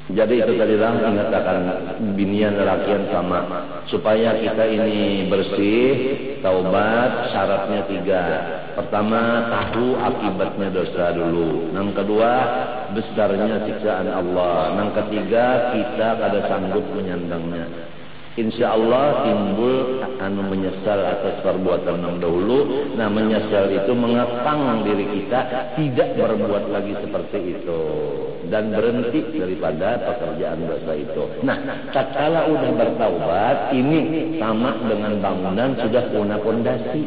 Jadi itu tadilah mengatakan binian lelakian sama supaya kita ini bersih, taubat syaratnya 3. Pertama, tahu akibatnya dosa dulu. Yang kedua, besarnya siksaan Allah. Yang ketiga, kita kada sanggup menyandangnya. Insya Allah timbul menyesal atas perbuatan yang dahulu. Nah, menyesal itu mengekang diri kita tidak berbuat lagi seperti itu dan berhenti daripada pekerjaan dosa itu. Nah, tatkala udah bertaubat, ini sama dengan bangunan sudah punya pondasi.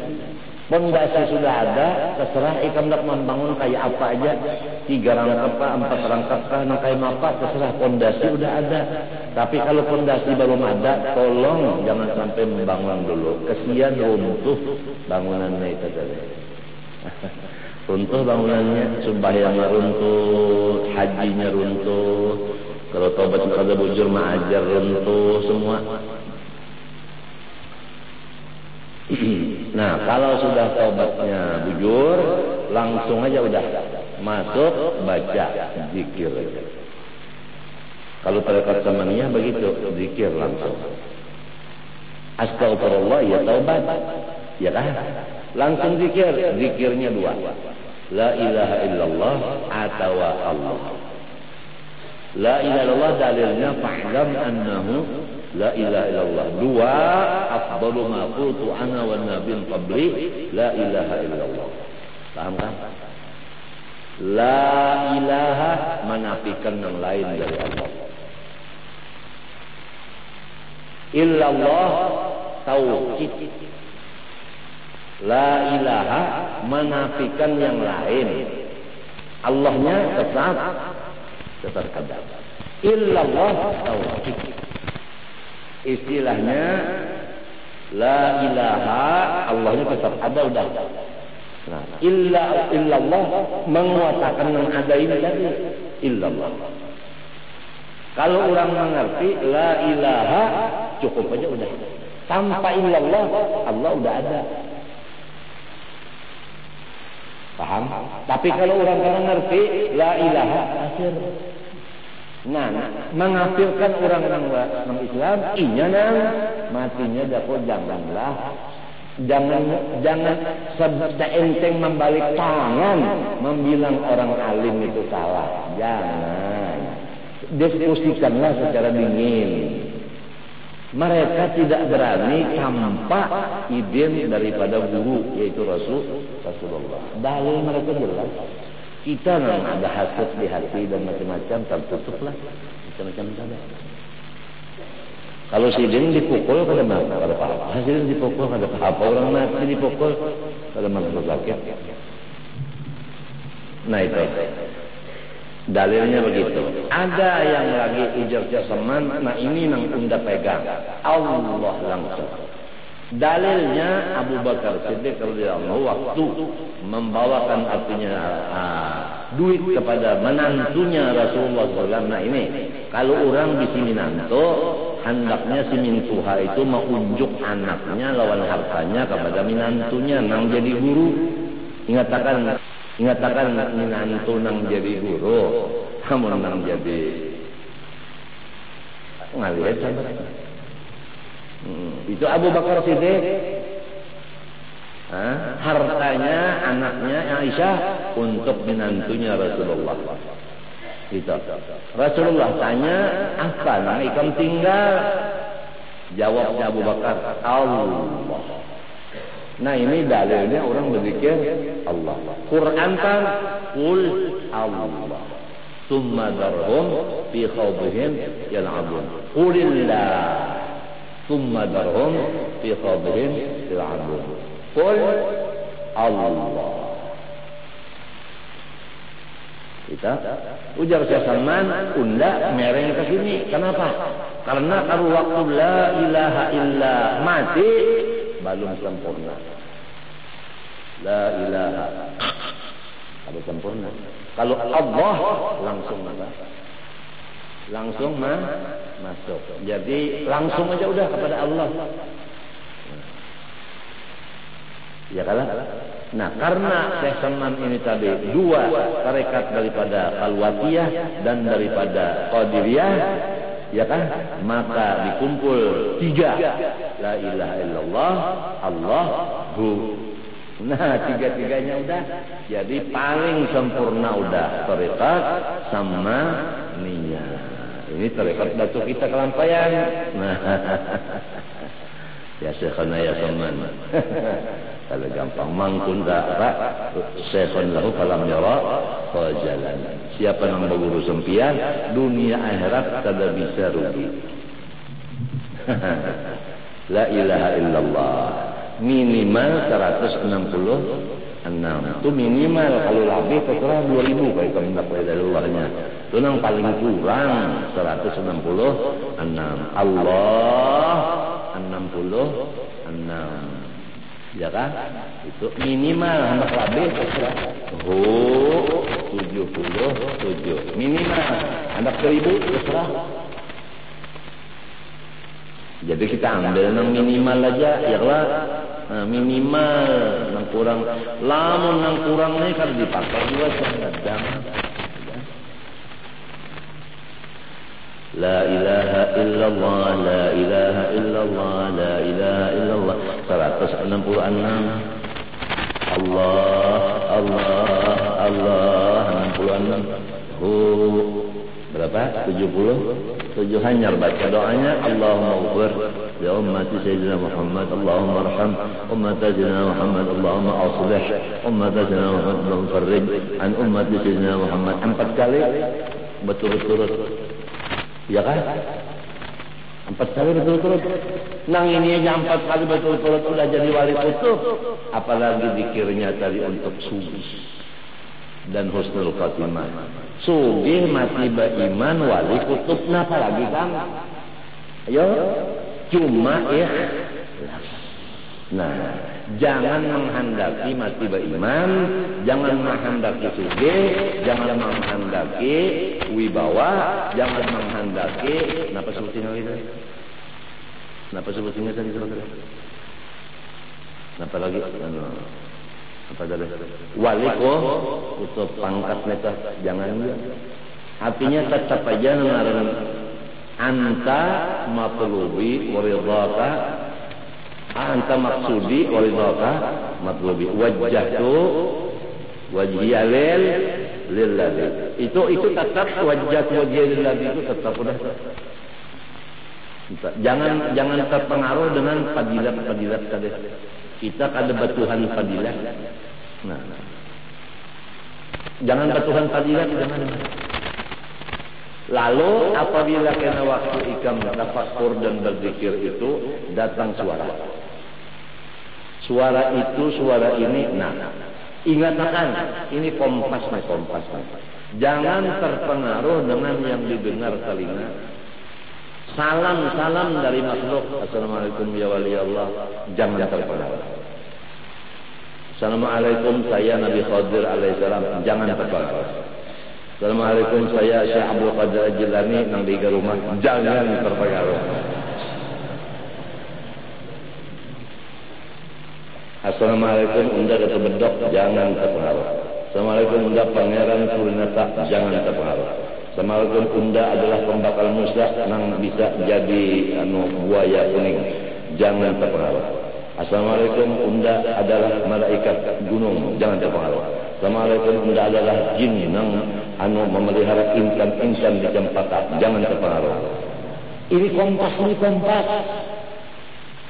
Pondasi sudah ada, terserah ikam nak membangun kayak apa aja, 3 rangkap kah, 4 rangkap kah, nak kayak apa, terserah, pondasi udah ada. Tapi kalau pondasi belum ada, tolong jangan sampai membangun dulu. Kesian runtuh bangunannya itu tadi. Runtuh bangunannya, sembahyangnya runtuh, hajinya runtuh, kalau taubat kada bujur ma'ajar runtuh semua. Nah, kalau sudah taubatnya bujur, langsung aja udah masuk baca zikir. Kalau tarekat samaniyah begitu, zikir langsung. Astagfirullah ya taubat. Ya kan? Langsung zikir, zikirnya 2. La ilaha illallah atau Allah. La ilaha illallah dalilnya fa'lam annahu la ilaha illallah. 2, afdalu ma qultu ana wan nabiyyin qabli la ilaha illallah. Paham kan? La ilaha menafikan yang lain dari Allah. Illallah tauhid. La ilaha menafikan yang lain. Allahnya tetap ada. Illallah tauhid. Istilahnya la ilaha, Allahnya tetap ada udah. Nah, illallah menguatakan yang ada ini tadi. Illallah. Kalau orang mengerti la ilaha cukup aja udah. Tanpa illallah Allah udah ada. Paham? Tapi kalau orang kadang ngerti la ilaha akhir. Nah, mengafirkan orang-orang Islam, inya nang matinya dapat janganlah. Jangan seenteng membalik tangan membilang orang alim itu salah. Jangan. Diskusikanlah secara dingin. Mereka tidak berani tanpa izin daripada guru, yaitu Rasulullah. Dalil mereka jelas. Kita memang ada hasad di hati dan macam-macam, tertutuplah macam-macam saja. Kalau sidin dipukul pada mana? Pada apa? Sidin dipukul pada apa? Orang mati dipukul pada mana sakit. Nah itu. Dalilnya begitu. Ada yang lagi ujar jasaman, nah ini nang unda pegang. Allah langsung. Dalilnya Abu Bakar Siddiq radhiyallahu waktu membawakan artinya duit kepada menantunya Rasulullah SAW. Nah ini kalau orang di sini menantu, hendaknya si mintuha itu menunjuk anaknya lawan hartanya kepada menantunya nang jadi guru. Ingatakan menantu nang jadi guru, kamu nang jadi ngalihat sahabat. Itu Abu Bakar Siddiq. Hartanya anaknya Aisyah untuk menantunya Rasulullah. Gitu. Rasulullah tanya, apa nang ikam tinggal? Jawabnya Abu Bakar, Allah. Nah ini dalilnya orang berzikir Allah. Quran kan qul Allah. Tsumma darhum fi khawdihim yal'abun. Qulillah. Tsumma darhum fi khawdihim yal'abun. Qul Allah. Kita ujar Syekh Salman, unda mereng ke sini. Kenapa? Karena kalau waktu la ilaha illa mati belum sempurna. La ilaha belum sempurna. Kalau Allah langsung apa? Langsung masuk. Jadi langsung aja udah kepada Allah. Ya kalah. Nah, karena Syekh Salman ini tadi dua tarekat daripada Khalwatiyah dan daripada Qadiriyah, ya kan? Maka dikumpul tiga, la ilaha illallah, Allahu. Nah, tiga-tiganya udah. Jadi paling sempurna udah tarekat sama niat. Ini tarekat Datuk kita kelampaian. Nah, ya Syekhana ya Salman. Kalau gampang mangkun tak Syekhun lahu falam yara fajalan. Siapa yang berguru sempian, dunia akhirat tidak bisa rugi. La ilaha illallah. Minimal 166. Itu minimal, kalau lebih terserah 2000 kalau kamu dapat dari Allahnya. Itu yang paling kurang 166. Allah 66. Ya kan? Itu minimal hendak lebih terserah. 77 minimal. Hendak 1000 terserah. Jadi kita ambil yang minimal aja, ya lah. Minimal yang kurang. Lamun yang kurang ini kan dipakai juga sedang. La ilaha illallah, la ilaha illallah, la ilaha illallah. 166. Allah 66. Berapa? 77 hanya baca doanya. Allahumma ghfir li ummati sayyidina Muhammad, Allahumma arham ummati sayyidina Muhammad, Allahumma aslih ummati sayyidina Muhammad, Allahumma farrij an ummati sayyidina Muhammad. 4 kali berturut-turut. Ya kan? 4 kali berturut-turut. Nang ini aja 4 kali berturut-turut udah jadi wali kutub. Apalagi zikirnya tadi untuk subuh dan husnul khatimah. Sugih mati beriman wali kutub, napa lagi kan? Ayo, cuma ikhlas. Nah, jangan menghendaki mati beriman, jangan menghendaki sugih, jangan menghendaki wibawa, jangan menghendaki napa sebutinnya itu? Napa sebutinnya tadi? Napa lagi? Apa dari wali kutub pangkat mereka jangan juga. Artinya tetap aja ngaran anta matlubi waridaka, anta maksudi waridaka matlubi, wajjahtu wajhiyalil lilladzi. Itu tetap wajjahtu wajhiyalil itu tetap udah. Jangan terpengaruh dengan fadilat tadi. Kita kada batuhan fadilat. Nah. Jangan batuhan fadilat, jangan. Lalu apabila kena waktu ikam tafakkur dan berzikir itu datang suara. Suara itu, suara ini. Nah, ingatkan ini kompas. Jangan terpengaruh dengan yang didengar telinga. Salam dari makhluk. Assalamualaikum ya wali Allah. Jangan terpengaruh. Assalamualaikum saya Nabi Khadir alaihissalam. Jangan terpengaruh. Assalamualaikum saya Syekh Abdul Qadir Jilani nang di rumah. Jangan terpengaruh. Assalamualaikum unda Datuk Bedok. Jangan terpengaruh. Assalamualaikum unda Pangeran Surinata. Jangan terpengaruh. Assalamualaikum unda adalah pembakal Musa yang bisa jadi buaya kuning. Jangan terpengaruh. Assalamualaikum unda adalah malaikat gunung. Jangan terpengaruh. Assalamualaikum unda adalah jin yang memelihara insan di cempaka. Jangan terpengaruh. Ini kompas.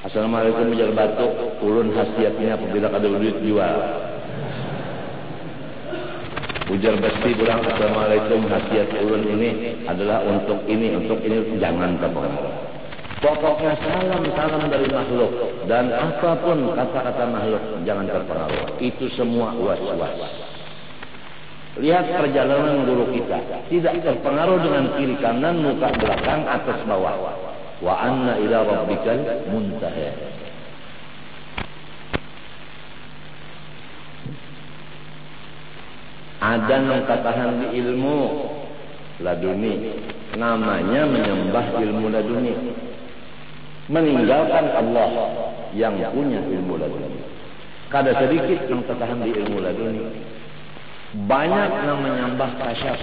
Assalamualaikum menjar batu. Ulun khasiatnya apabila ada duit jual. Ujar besti pulang. Assalamualaikum khasiat ulun ini adalah untuk ini. Jangan terpengaruh. Pokoknya salam dari makhluk dan apapun kata-kata makhluk jangan terpengaruh. Itu semua was-was. Lihat perjalanan guru kita, tidak terpengaruh dengan kiri kanan, muka belakang, atas bawah. Wa anna ila rabbikal muntaha. Ada yang katakan di ilmu laduni, namanya menyembah ilmu laduni, meninggalkan Allah yang punya ilmu laduni. Kada sedikit yang tertahan di ilmu laduni. Banyak yang menyembah kasyaf.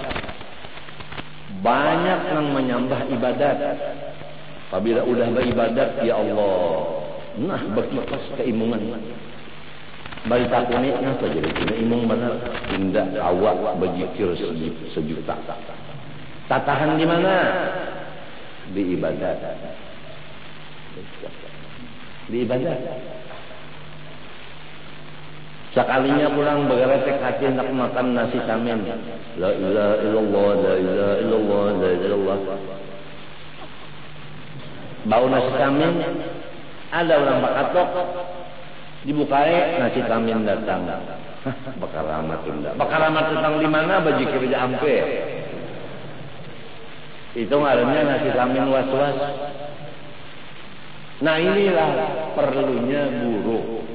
Banyak yang menyembah ibadat. Apabila udah beribadat, ya Allah, nah berkipas keimungan. Bari takuni ngapa jadi imung benar? Indah awak berzikir sejuta. Tatahan di mana? Di ibadat. Di ibadat. Sekalinya pulang begeretek hati hendak makan nasi samin. La ilaha illallah, la ilaha illallah, la ilaha illallah. Bau nasi samin, ada orang bakatok, dibukai nasi samin datang. Bakar rahmat tunda. Bakar rahmat datang di mana? Berzikir aja ampe. Itu ngarannya nasi samin was-was. Nah inilah perlunya guru.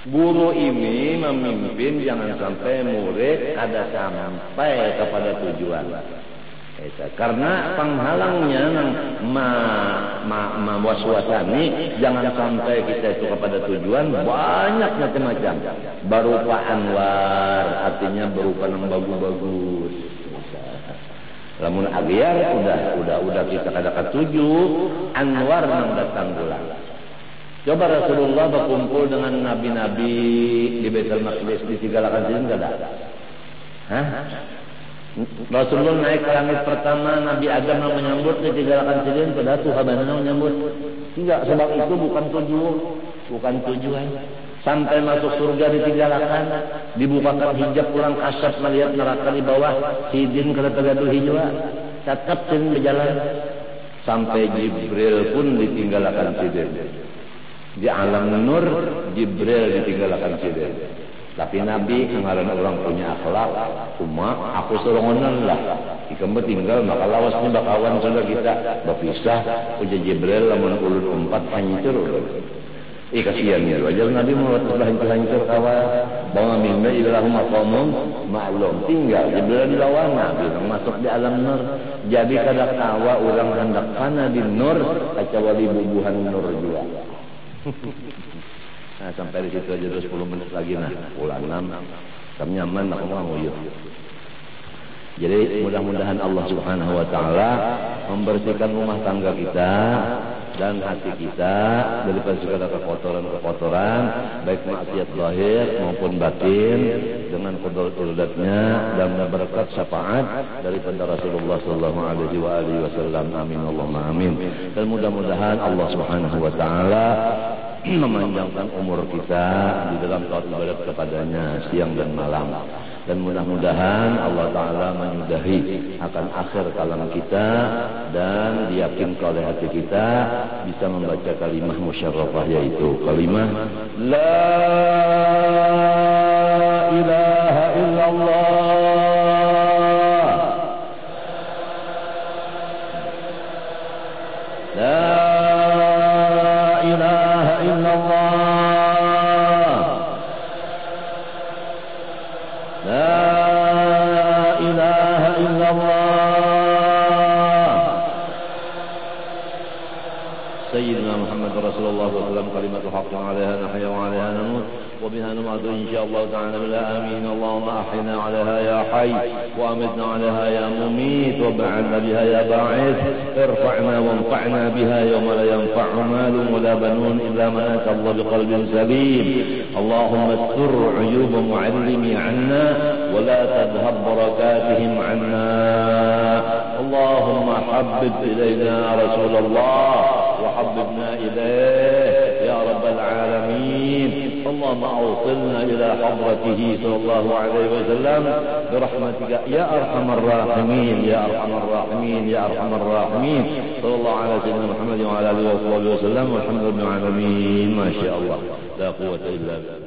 Guru ini memimpin jangan sampai murid kada sampai kepada tujuan. Karena penghalangnya waswasani jangan sampai kita itu kepada tujuan banyak macam-macam. Berupa anwar, artinya berupa yang bagus-bagus. Lamun agiar udah kita kada ketuju anwar yang datang bulan. Coba Rasulullah berkumpul dengan nabi-nabi di Baitul Maqdis di Tigalakan Sidin kada? Hah? Rasulullah naik ke langit pertama, Nabi Adam yang menyambut di Tigalakan Sidin, pada Tuhan yang menyambut. Tidak, sebab itu bukan tujuan. Sampai masuk surga di Tigalakan, dibukakan hijab pulang kasat melihat neraka di bawah, Sidin kada tergaduh hijau. Tetap Sidin berjalan sampai Jibril pun ditinggalkan Sidin. Di alam nur Jibril ditinggalkan Sidin. Tapi Nabi kemarin orang punya akhlak, cuma aku serongonan lah. Ikan tinggal maka lawasnya bakawan sudah kita berpisah. Uja Jibril lamun ulun 4 hancur. Kasihan ya. Wajar Nabi mau hancur kawan. Bawa minna ilahum maqamum ma'lum. Tinggal Jibril di lawan Nabi masuk di alam nur. Jadi kada kawa orang hendak pana di nur kecuali bubuhan nur juga. Nah, sampai di situ aja 10 menit lagi nah, pulang 6. Kami nyaman nak nguyuh. Jadi mudah-mudahan Allah Subhanahu wa taala membersihkan rumah tangga kita dan hati kita daripada segala kekotoran-kekotoran baik maksiat zahir maupun batin dengan qudratnya dan berkat syafaat daripada Rasulullah sallallahu alaihi wasallam. Amin Allahumma amin. Dan mudah-mudahan Allah Subhanahu wa taala memanjangkan umur kita di dalam taat ibadat kepadanya siang dan malam. Dan mudah-mudahan Allah Ta'ala menyudahi akan akhir kalam kita dan diyakinkan oleh hati kita bisa membaca kalimah musyarrafah yaitu kalimah La ilaha illallah. La ilaha illallah. سيدنا محمد رسول الله صلى الله عليه وسلم كلمة الحق عليها نحيا وعليها نموت وبها نمات إن شاء الله تعالى بلا آمين. اللهم أحينا عليها يا حي وأمتنا عليها يا مميت وبعثنا بها يا باعث. ارفعنا وانفعنا بها يوم لا ينفع مال ولا بنون إلا من أتى الله بقلب سليم. اللهم استر عيوب معلمي عنا ولا تذهب بركاتهم عنا. اللهم حبب إلينا رسول الله وحببنا إليه يا رب العالمين. اللهم أوصلنا إلى حضرته صلى الله عليه وسلم برحمتك يا أرحم الراحمين يا أرحم الراحمين يا أرحم الراحمين. صلى الله على سيدنا محمد وعلى آله وصحبه وسلم والحمد لله رب العالمين. ما شاء الله لا قوة إلا بالله.